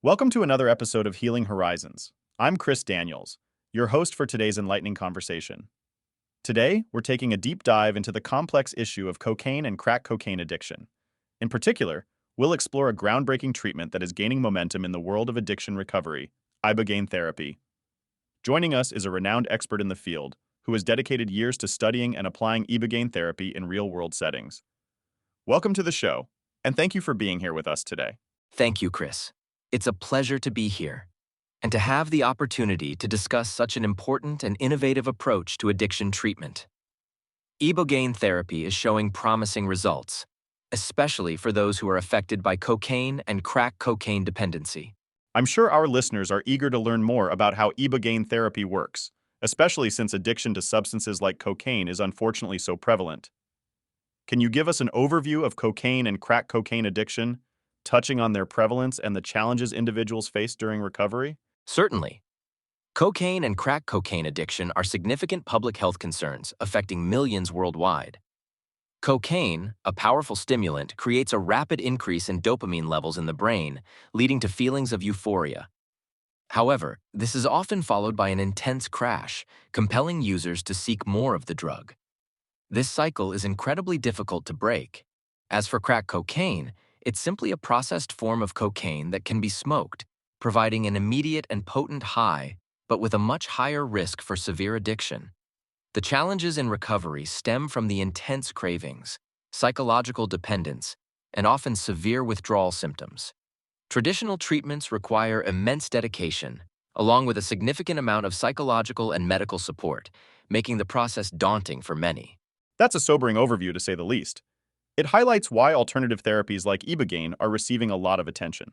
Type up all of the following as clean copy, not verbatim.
Welcome to another episode of Healing Horizons. I'm Chris Daniels, your host for today's enlightening conversation. Today, we're taking a deep dive into the complex issue of cocaine and crack cocaine addiction. In particular, we'll explore a groundbreaking treatment that is gaining momentum in the world of addiction recovery, Ibogaine therapy. Joining us is a renowned expert in the field who has dedicated years to studying and applying Ibogaine therapy in real-world settings. Welcome to the show, and thank you for being here with us today. Thank you, Chris. It's a pleasure to be here and to have the opportunity to discuss such an important and innovative approach to addiction treatment. Ibogaine therapy is showing promising results, especially for those who are affected by cocaine and crack cocaine dependency. I'm sure our listeners are eager to learn more about how Ibogaine therapy works, especially since addiction to substances like cocaine is unfortunately so prevalent. Can you give us an overview of cocaine and crack cocaine addiction, touching on their prevalence and the challenges individuals face during recovery? Certainly, cocaine and crack cocaine addiction are significant public health concerns affecting millions worldwide. Cocaine, a powerful stimulant, creates a rapid increase in dopamine levels in the brain, leading to feelings of euphoria. However, this is often followed by an intense crash, compelling users to seek more of the drug. This cycle is incredibly difficult to break. As for crack cocaine, it's simply a processed form of cocaine that can be smoked, providing an immediate and potent high, but with a much higher risk for severe addiction. The challenges in recovery stem from the intense cravings, psychological dependence, and often severe withdrawal symptoms. Traditional treatments require immense dedication, along with a significant amount of psychological and medical support, making the process daunting for many. That's a sobering overview to say the least. It highlights why alternative therapies like Ibogaine are receiving a lot of attention.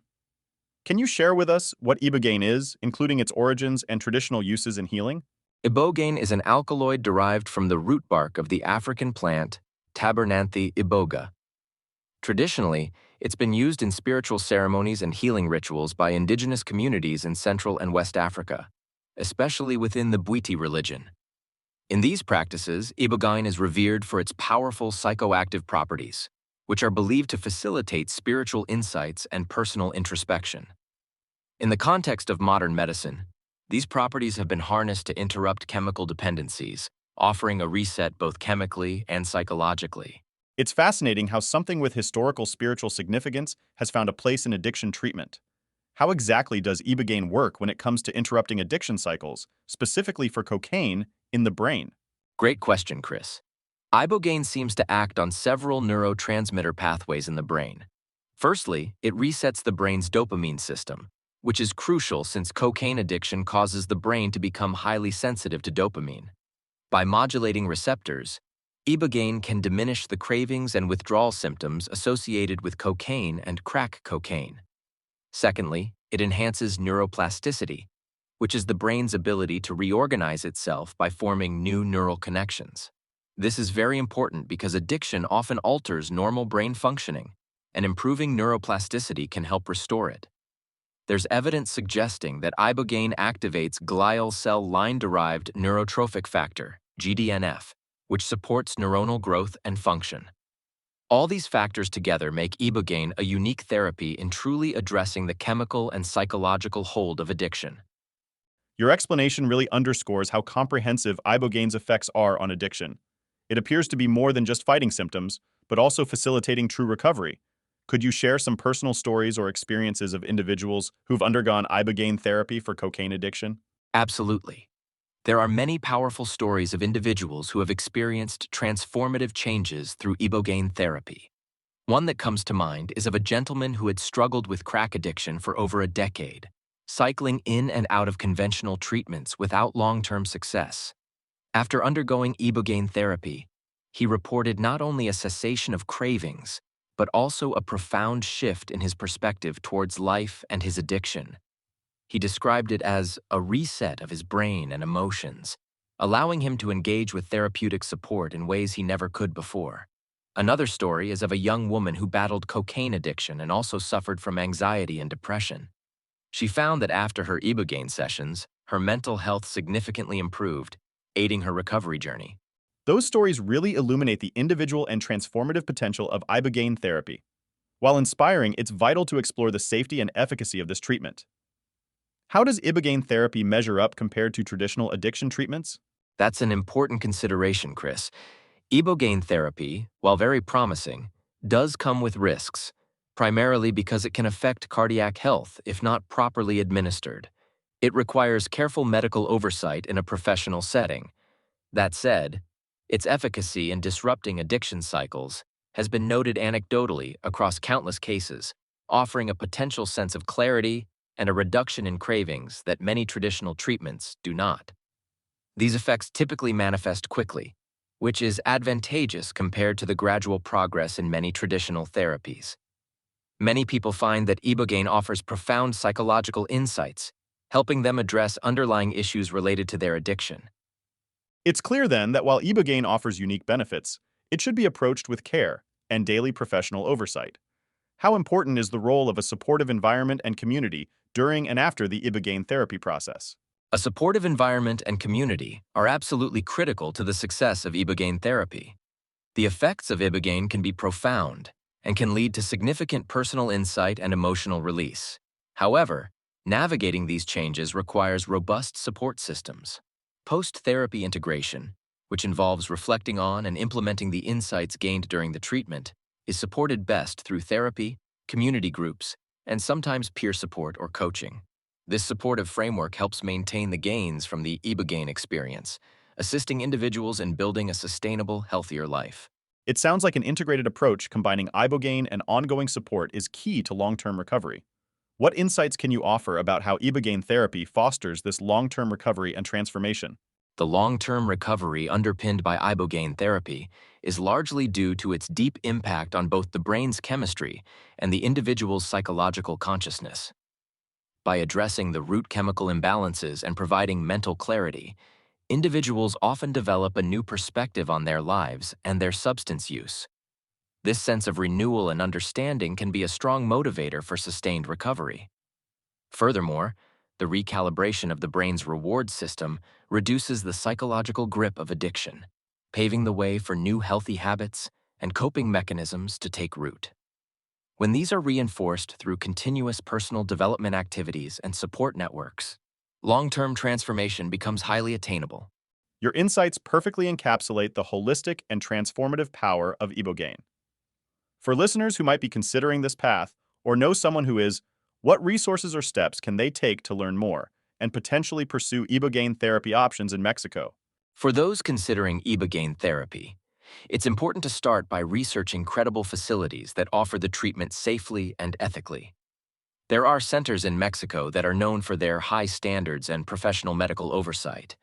Can you share with us what Ibogaine is, including its origins and traditional uses in healing? Ibogaine is an alkaloid derived from the root bark of the African plant Tabernanthe iboga. Traditionally, it's been used in spiritual ceremonies and healing rituals by indigenous communities in Central and West Africa, especially within the Bwiti religion. In these practices, Ibogaine is revered for its powerful psychoactive properties, which are believed to facilitate spiritual insights and personal introspection. In the context of modern medicine, these properties have been harnessed to interrupt chemical dependencies, offering a reset both chemically and psychologically. It's fascinating how something with historical spiritual significance has found a place in addiction treatment. How exactly does Ibogaine work when it comes to interrupting addiction cycles, specifically for cocaine, in the brain? Great question, Chris. Ibogaine seems to act on several neurotransmitter pathways in the brain. Firstly, it resets the brain's dopamine system, which is crucial since cocaine addiction causes the brain to become highly sensitive to dopamine. By modulating receptors, Ibogaine can diminish the cravings and withdrawal symptoms associated with cocaine and crack cocaine. Secondly, it enhances neuroplasticity, which is the brain's ability to reorganize itself by forming new neural connections. This is very important because addiction often alters normal brain functioning, and improving neuroplasticity can help restore it. There's evidence suggesting that Ibogaine activates glial cell line-derived neurotrophic factor, GDNF, which supports neuronal growth and function. All these factors together make Ibogaine a unique therapy in truly addressing the chemical and psychological hold of addiction. Your explanation really underscores how comprehensive Ibogaine's effects are on addiction. It appears to be more than just fighting symptoms, but also facilitating true recovery. Could you share some personal stories or experiences of individuals who've undergone Ibogaine therapy for cocaine addiction? Absolutely. There are many powerful stories of individuals who have experienced transformative changes through Ibogaine therapy. One that comes to mind is of a gentleman who had struggled with crack addiction for over a decade, cycling in and out of conventional treatments without long-term success. After undergoing Ibogaine therapy, he reported not only a cessation of cravings, but also a profound shift in his perspective towards life and his addiction. He described it as a reset of his brain and emotions, allowing him to engage with therapeutic support in ways he never could before. Another story is of a young woman who battled cocaine addiction and also suffered from anxiety and depression. She found that after her Ibogaine sessions, her mental health significantly improved, aiding her recovery journey. Those stories really illuminate the individual and transformative potential of Ibogaine therapy. While inspiring, it's vital to explore the safety and efficacy of this treatment. How does Ibogaine therapy measure up compared to traditional addiction treatments? That's an important consideration, Chris. Ibogaine therapy, while very promising, does come with risks, primarily because it can affect cardiac health if not properly administered. It requires careful medical oversight in a professional setting. That said, its efficacy in disrupting addiction cycles has been noted anecdotally across countless cases, offering a potential sense of clarity and a reduction in cravings that many traditional treatments do not. These effects typically manifest quickly, which is advantageous compared to the gradual progress in many traditional therapies. Many people find that Ibogaine offers profound psychological insights, helping them address underlying issues related to their addiction. It's clear then that while Ibogaine offers unique benefits, it should be approached with care and daily professional oversight. How important is the role of a supportive environment and community during and after the Ibogaine therapy process? A supportive environment and community are absolutely critical to the success of Ibogaine therapy. The effects of Ibogaine can be profound and can lead to significant personal insight and emotional release. However, navigating these changes requires robust support systems. Post-therapy integration, which involves reflecting on and implementing the insights gained during the treatment, is supported best through therapy, community groups, and sometimes peer support or coaching. This supportive framework helps maintain the gains from the Ibogaine experience, assisting individuals in building a sustainable, healthier life. It sounds like an integrated approach combining Ibogaine and ongoing support is key to long-term recovery. What insights can you offer about how Ibogaine therapy fosters this long-term recovery and transformation? The long-term recovery underpinned by Ibogaine therapy is largely due to its deep impact on both the brain's chemistry and the individual's psychological consciousness. By addressing the root chemical imbalances and providing mental clarity, individuals often develop a new perspective on their lives and their substance use. This sense of renewal and understanding can be a strong motivator for sustained recovery. Furthermore, the recalibration of the brain's reward system reduces the psychological grip of addiction, paving the way for new healthy habits and coping mechanisms to take root. When these are reinforced through continuous personal development activities and support networks, long-term transformation becomes highly attainable. Your insights perfectly encapsulate the holistic and transformative power of Ibogaine. For listeners who might be considering this path or know someone who is, what resources or steps can they take to learn more and potentially pursue Ibogaine therapy options in Mexico? For those considering Ibogaine therapy, it's important to start by researching credible facilities that offer the treatment safely and ethically. There are centers in Mexico that are known for their high standards and professional medical oversight.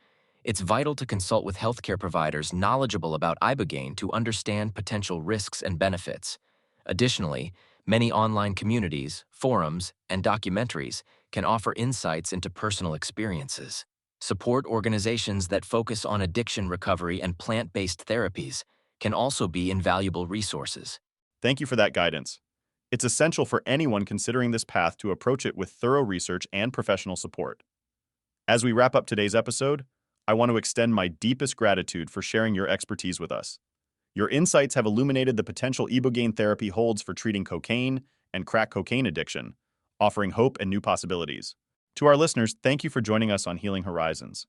It's vital to consult with healthcare providers knowledgeable about Ibogaine to understand potential risks and benefits. Additionally, many online communities, forums, and documentaries can offer insights into personal experiences. Support organizations that focus on addiction recovery and plant-based therapies can also be invaluable resources. Thank you for that guidance. It's essential for anyone considering this path to approach it with thorough research and professional support. As we wrap up today's episode, I want to extend my deepest gratitude for sharing your expertise with us. Your insights have illuminated the potential Ibogaine therapy holds for treating cocaine and crack cocaine addiction, offering hope and new possibilities. To our listeners, thank you for joining us on Healing Horizons.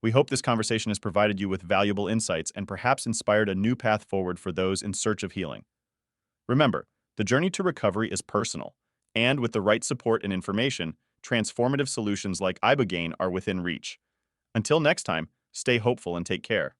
We hope this conversation has provided you with valuable insights and perhaps inspired a new path forward for those in search of healing. Remember, the journey to recovery is personal, and with the right support and information, transformative solutions like Ibogaine are within reach. Until next time, stay hopeful and take care.